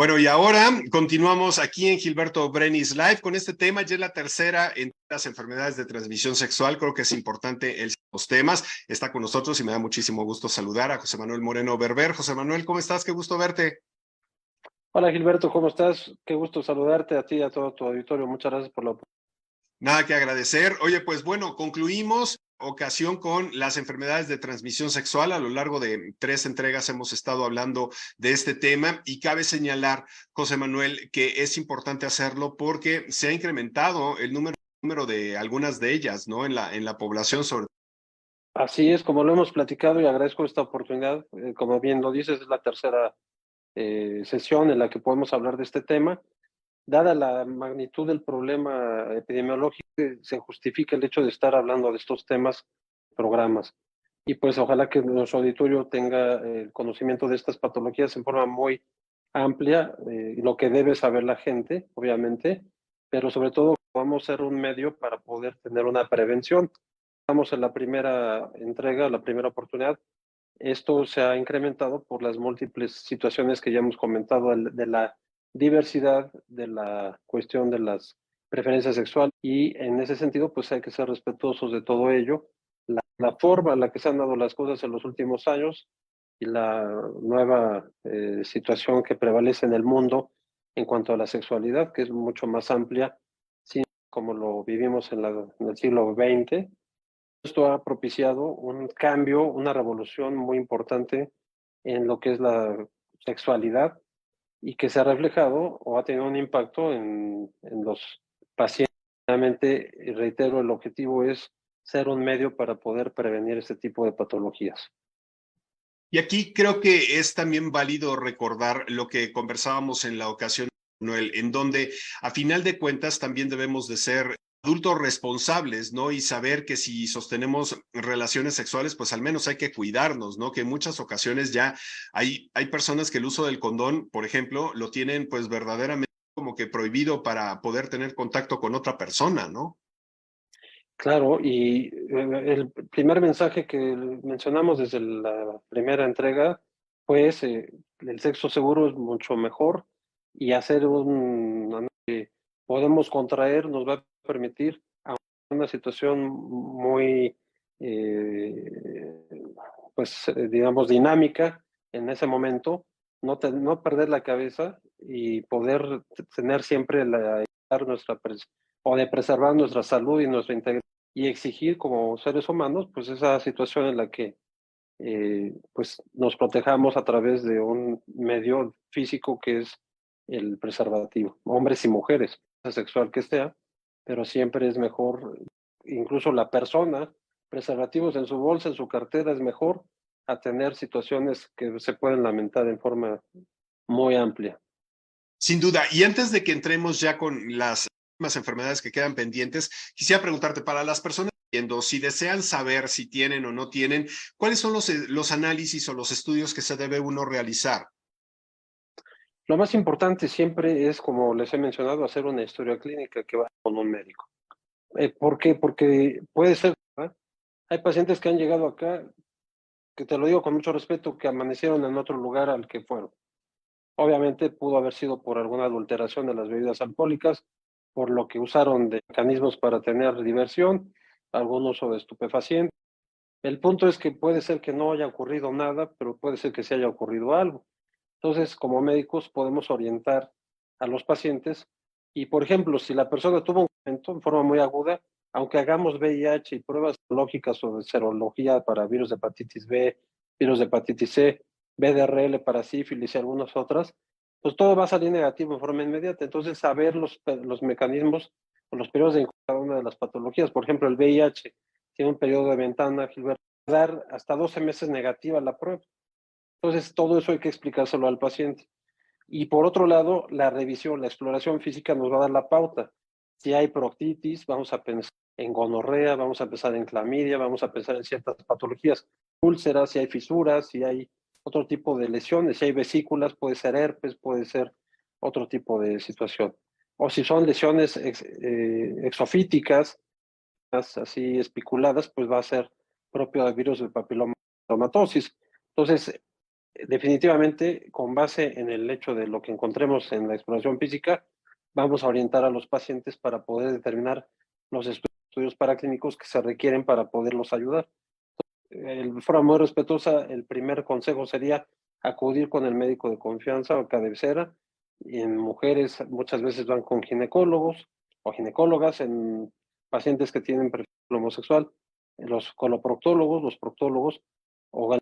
Bueno, y ahora continuamos aquí en Gilberto Brenis Live con este tema. Ya es la tercera en las enfermedades de transmisión sexual. Creo que es importante los temas. Está con nosotros y me da muchísimo gusto saludar a José Manuel Moreno Berber. José Manuel, ¿cómo estás? Qué gusto verte. Hola Gilberto, ¿cómo estás? Qué gusto saludarte a ti y a todo tu auditorio. Muchas gracias por la oportunidad. Nada que agradecer. Oye, pues bueno, concluimos ocasión con las enfermedades de transmisión sexual. A lo largo de 3 entregas hemos estado hablando de este tema y cabe señalar, José Manuel, que es importante hacerlo porque se ha incrementado el número de algunas de ellas, ¿no? En la población sobre. Así es, como lo hemos platicado y agradezco esta oportunidad. Como bien lo dices, es la tercera sesión en la que podemos hablar de este tema. Dada la magnitud del problema epidemiológico, se justifica el hecho de estar hablando de estos temas, programas. Y pues ojalá que nuestro auditorio tenga el conocimiento de estas patologías en forma muy amplia, lo que debe saber la gente, obviamente, pero sobre todo vamos a ser un medio para poder tener una prevención. Estamos en la primera entrega, la primera oportunidad. Esto se ha incrementado por las múltiples situaciones que ya hemos comentado de la diversidad, de la cuestión de las preferencias sexuales y en ese sentido pues hay que ser respetuosos de todo ello. La forma en la que se han dado las cosas en los últimos años y la nueva situación que prevalece en el mundo en cuanto a la sexualidad, que es mucho más amplia, sí, como lo vivimos en el siglo XX. Esto ha propiciado un cambio, una revolución muy importante en lo que es la sexualidad y que se ha reflejado o ha tenido un impacto en los pacientes. Realmente, y reitero, el objetivo es ser un medio para poder prevenir este tipo de patologías. Y aquí creo que es también válido recordar lo que conversábamos en la ocasión, Manuel, en donde a final de cuentas también debemos de ser adultos responsables, ¿no? Y saber que si sostenemos relaciones sexuales, pues al menos hay que cuidarnos, ¿no? Que en muchas ocasiones ya hay personas que el uso del condón, por ejemplo, lo tienen pues verdaderamente como que prohibido para poder tener contacto con otra persona, ¿no? Claro, y el primer mensaje que mencionamos desde la primera entrega fue ese: el sexo seguro es mucho mejor y hacer un podemos contraer nos va a permitir a una situación muy, eh, pues, digamos, dinámica en ese momento, no perder la cabeza y poder tener siempre nuestra o de preservar nuestra salud y nuestra integridad y exigir como seres humanos, pues esa situación en la que pues nos protejamos a través de un medio físico que es el preservativo, hombres y mujeres, sexual que sea, pero siempre es mejor, incluso la persona, preservativos en su bolsa, en su cartera, es mejor a tener situaciones que se pueden lamentar en forma muy amplia. Sin duda. Y antes de que entremos ya con las enfermedades que quedan pendientes, quisiera preguntarte para las personas viendo, si desean saber si tienen o no tienen, ¿cuáles son los análisis o los estudios que se debe uno realizar? Lo más importante siempre es, como les he mencionado, hacer una historia clínica que va con un médico. ¿Por qué? Porque puede ser, ¿verdad? Hay pacientes que han llegado acá, que te lo digo con mucho respeto, que amanecieron en otro lugar al que fueron. Obviamente pudo haber sido por alguna adulteración de las bebidas alcohólicas, por lo que usaron de mecanismos para tener diversión, algún uso de estupefacientes. El punto es que puede ser que no haya ocurrido nada, pero puede ser que sí haya ocurrido algo. Entonces, como médicos podemos orientar a los pacientes y, por ejemplo, si la persona tuvo un evento en forma muy aguda, aunque hagamos VIH y pruebas lógicas o de serología para virus de hepatitis B, virus de hepatitis C, BDRL para sífilis y algunas otras, pues todo va a salir negativo en forma inmediata. Entonces, saber los mecanismos o los periodos de cada una de las patologías. Por ejemplo, el VIH tiene un periodo de ventana, Gilberto, dar hasta 12 meses negativa la prueba. Entonces, todo eso hay que explicárselo al paciente. Y por otro lado, la revisión, la exploración física nos va a dar la pauta. Si hay proctitis, vamos a pensar en gonorrea, vamos a pensar en clamidia, vamos a pensar en ciertas patologías, úlceras, si hay fisuras, si hay otro tipo de lesiones, si hay vesículas, puede ser herpes, puede ser otro tipo de situación. O si son lesiones exofíticas, así espiculadas, pues va a ser propio del virus del papilomatosis. Entonces, definitivamente, con base en el hecho de lo que encontremos en la exploración física, vamos a orientar a los pacientes para poder determinar los estudios paraclínicos que se requieren para poderlos ayudar. De forma muy respetuosa, el primer consejo sería acudir con el médico de confianza o cabecera. Y en mujeres muchas veces van con ginecólogos o ginecólogas, en pacientes que tienen perfil homosexual, los coloproctólogos, los proctólogos, o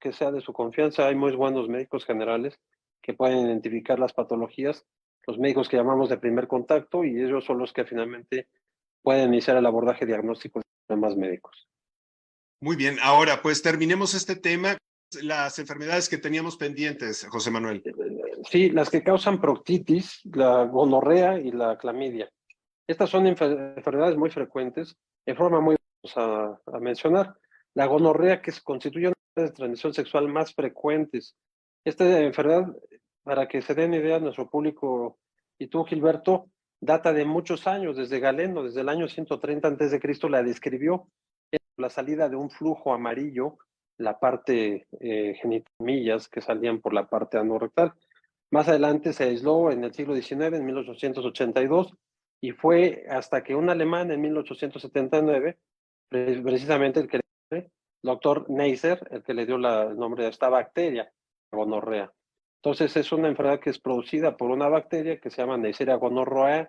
que sea de su confianza. Hay muy buenos médicos generales que pueden identificar las patologías, los médicos que llamamos de primer contacto, y ellos son los que finalmente pueden iniciar el abordaje diagnóstico de problemas médicos. Muy bien, ahora pues terminemos este tema, las enfermedades que teníamos pendientes, José Manuel. Sí, las que causan proctitis, la gonorrea y la clamidia. Estas son enfermedades muy frecuentes, de forma muy a mencionar. La gonorrea, que se constituye una de las transmisión sexual más frecuentes. Esta enfermedad, para que se den idea, nuestro público y tú, Gilberto, data de muchos años, desde Galeno, desde el año 130 a.C., la describió, la salida de un flujo amarillo, la parte genitalillas que salían por la parte anorrectal. Más adelante se aisló en el siglo XIX, en 1882, y fue hasta que un alemán en 1879, precisamente el doctor Neisser, el que le dio el nombre de esta bacteria, gonorrea. Entonces es una enfermedad que es producida por una bacteria que se llama Neisseria gonorrhoeae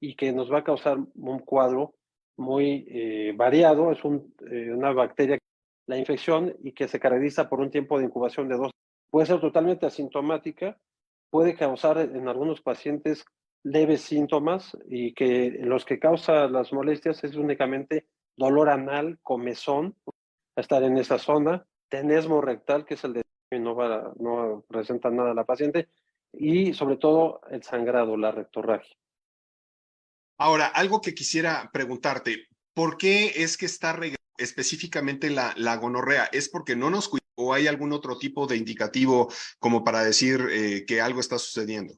y que nos va a causar un cuadro muy variado. Es una bacteria, la infección, y que se caracteriza por un tiempo de incubación de 2. Puede ser totalmente asintomática, puede causar en algunos pacientes leves síntomas, y que los que causan las molestias es únicamente dolor anal, comezón, estar en esa zona, tenesmo rectal, que es el de no presenta nada a la paciente, y sobre todo el sangrado, la rectorragia. Ahora, algo que quisiera preguntarte, ¿por qué es que está específicamente la gonorrea? ¿Es porque no nos cuidamos o hay algún otro tipo de indicativo como para decir que algo está sucediendo?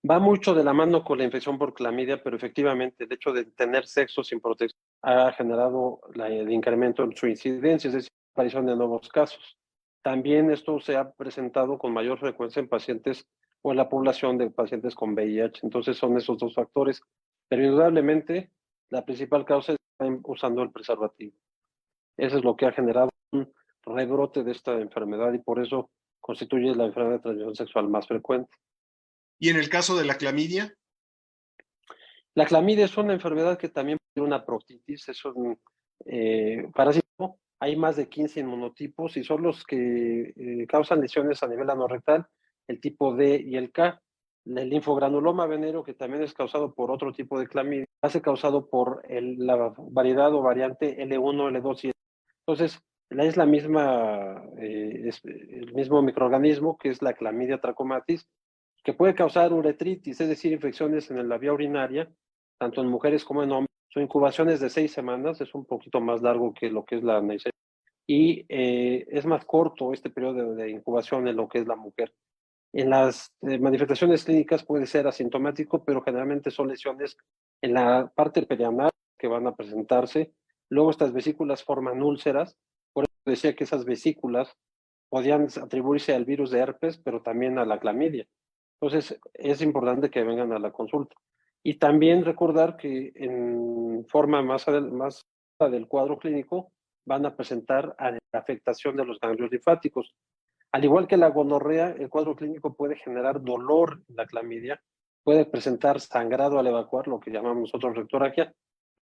Va mucho de la mano con la infección por clamidia, pero efectivamente el hecho de tener sexo sin protección ha generado el incremento en su incidencia, es decir, la aparición de nuevos casos. También esto se ha presentado con mayor frecuencia en pacientes o en la población de pacientes con VIH. Entonces son esos dos factores, pero indudablemente la principal causa es usando el preservativo. Eso es lo que ha generado un rebrote de esta enfermedad y por eso constituye la enfermedad de transmisión sexual más frecuente. Y en el caso de la clamidia, La clamidia es una enfermedad que también tiene una proctitis, es un parásito. Hay más de 15 inmunotipos y son los que causan lesiones a nivel anorrectal, el tipo D y el K. El linfogranuloma venéreo, que también es causado por otro tipo de clamidia, va a ser causado por la variedad o variante L1, L2 y L3. Entonces, es la misma, es el mismo microorganismo que es la clamidia trachomatis, que puede causar uretritis, es decir, infecciones en la vía urinaria, tanto en mujeres como en hombres. Su incubación es de 6 semanas, es un poquito más largo que lo que es la Neisseria, y es más corto este periodo de incubación en lo que es la mujer. En las manifestaciones clínicas puede ser asintomático, pero generalmente son lesiones en la parte perianal que van a presentarse. Luego estas vesículas forman úlceras, por eso decía que esas vesículas podían atribuirse al virus de herpes, pero también a la clamidia. Entonces es importante que vengan a la consulta. Y también recordar que en forma más del cuadro clínico van a presentar afectación de los ganglios linfáticos. Al igual que la gonorrea, el cuadro clínico puede generar dolor en la clamidia, puede presentar sangrado al evacuar, lo que llamamos nosotros rectorragia,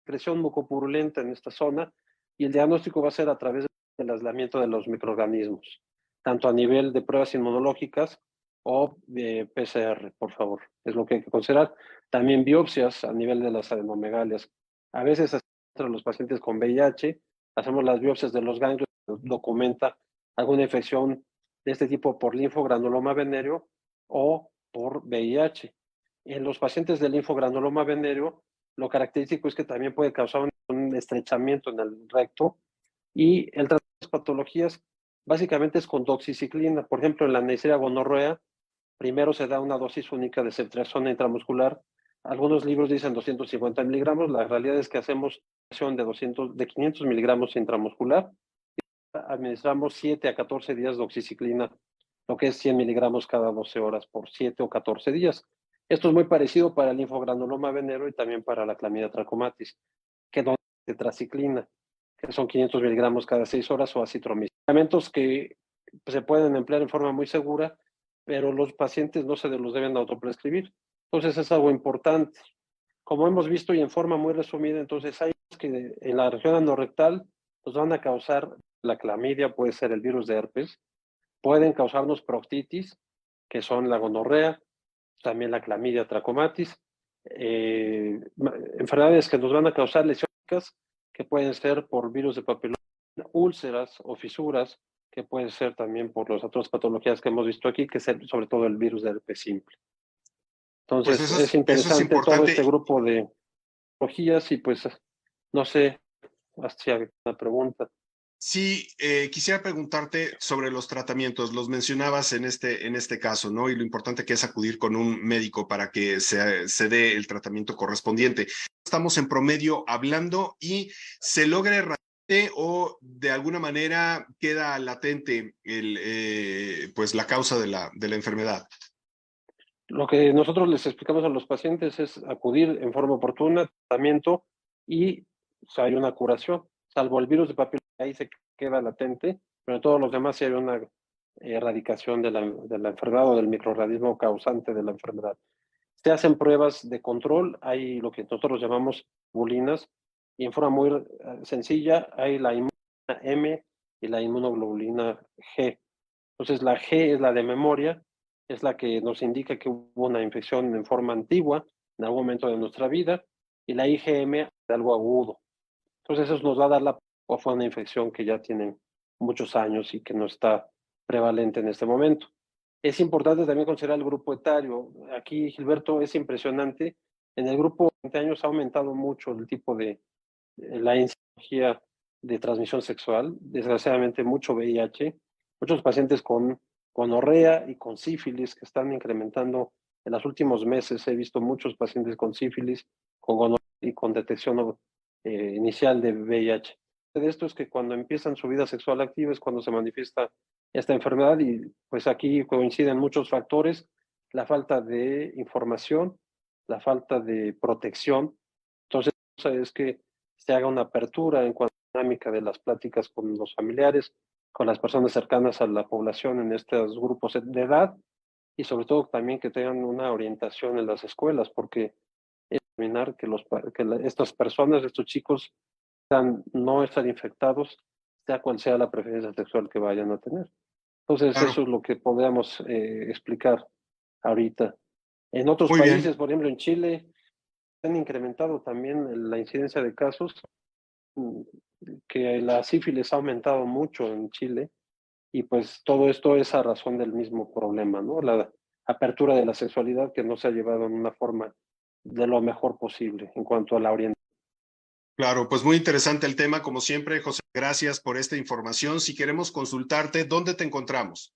secreción mucopurulenta en esta zona, y el diagnóstico va a ser a través del aislamiento de los microorganismos, tanto a nivel de pruebas inmunológicas o de PCR, por favor. Es lo que hay que considerar. También biopsias a nivel de las adenomegalias. A veces, entre los pacientes con VIH, hacemos las biopsias de los ganglios, documenta alguna infección de este tipo por linfogranuloma venéreo o por VIH. En los pacientes de linfogranuloma venéreo, lo característico es que también puede causar un estrechamiento en el recto, y el tratamiento de las patologías básicamente es con doxiciclina. Por ejemplo, en la Neisseria gonorrea, primero se da una dosis única de ceftriaxona intramuscular. Algunos libros dicen 250 miligramos, la realidad es que hacemos de 500 miligramos intramuscular, administramos 7 a 14 días de oxiciclina, lo que es 100 miligramos cada 12 horas por 7 o 14 días. Esto es muy parecido para el linfogranuloma venero y también para la clamidia trachomatis, que no es tetraciclina, que son 500 miligramos cada 6 horas, o acitromicina. Medicamentos que se pueden emplear en forma muy segura, pero los pacientes no se los deben autoprescribir. Entonces es algo importante. Como hemos visto y en forma muy resumida, entonces hay que en la región anorrectal nos van a causar la clamidia, puede ser el virus de herpes, pueden causarnos proctitis, que son la gonorrea, también la clamidia trachomatis, enfermedades que nos van a causar lesiones que pueden ser por virus de papiloma, úlceras o fisuras, que pueden ser también por las otras patologías que hemos visto aquí, que es sobre todo el virus de herpes simple. Pues Entonces es eso es interesante todo este importante. grupo de patologías y pues no sé, hacía una pregunta. Sí, quisiera preguntarte sobre los tratamientos. Los mencionabas en este caso, ¿no? Y lo importante que es acudir con un médico para que se dé el tratamiento correspondiente. Estamos en promedio hablando y se logra erradicar o de alguna manera queda latente pues la causa de la enfermedad. Lo que nosotros les explicamos a los pacientes es acudir en forma oportuna, tratamiento, y o sea, hay una curación, salvo el virus de papiloma, ahí se queda latente, pero todos los demás sí hay una erradicación de la enfermedad o del microorganismo causante de la enfermedad. Se hacen pruebas de control, hay lo que nosotros llamamos bulinas, y en forma muy sencilla hay la inmunoglobulina M y la inmunoglobulina G. Entonces la G es la de memoria, es la que nos indica que hubo una infección en forma antigua en algún momento de nuestra vida, y la IgM de algo agudo. Entonces eso nos va a dar o fue una infección que ya tiene muchos años y que no está prevalente en este momento. Es importante también considerar el grupo etario. Aquí, Gilberto, es impresionante. En el grupo de 20 años ha aumentado mucho el tipo de la incidencia de transmisión sexual. Desgraciadamente, mucho VIH. Muchos pacientes con gonorrea y con sífilis que están incrementando. En los últimos meses he visto muchos pacientes con sífilis, con gonorrea y con detección inicial de VIH. De esto es que cuando empiezan su vida sexual activa es cuando se manifiesta esta enfermedad, y pues aquí coinciden muchos factores: la falta de información, la falta de protección. Entonces es que se haga una apertura en cuanto a la dinámica de las pláticas con los familiares, con las personas cercanas a la población en estos grupos de edad, y sobre todo también que tengan una orientación en las escuelas, porque es determinar que, estas personas, estos chicos, no están infectados, sea cual sea la preferencia sexual que vayan a tener. Entonces, Claro, eso es lo que podemos explicar ahorita. En otros muy bien. países, por ejemplo en Chile, han incrementado también la incidencia de casos, que la sífilis ha aumentado mucho en Chile, y pues todo esto es a razón del mismo problema, ¿no? La apertura de la sexualidad que no se ha llevado en una forma de lo mejor posible en cuanto a la orientación. Claro, pues muy interesante el tema, como siempre, José. Gracias por esta información. Si queremos consultarte, ¿dónde te encontramos?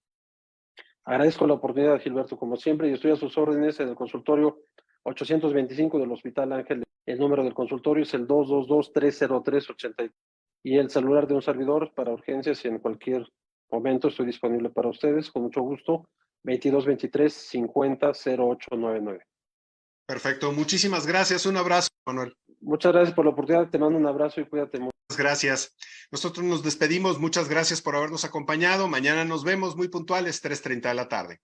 Agradezco la oportunidad, Gilberto, como siempre, y estoy a sus órdenes en el consultorio 825 del Hospital Ángel. El número del consultorio es el 222-303-80, y el celular de un servidor para urgencias, y en cualquier momento estoy disponible para ustedes, con mucho gusto, 22-23-50-0899. Perfecto, muchísimas gracias. Un abrazo, Manuel. Muchas gracias por la oportunidad, te mando un abrazo y cuídate mucho. Gracias. Nosotros nos despedimos. Muchas gracias por habernos acompañado. Mañana nos vemos muy puntuales, 3:30 de la tarde.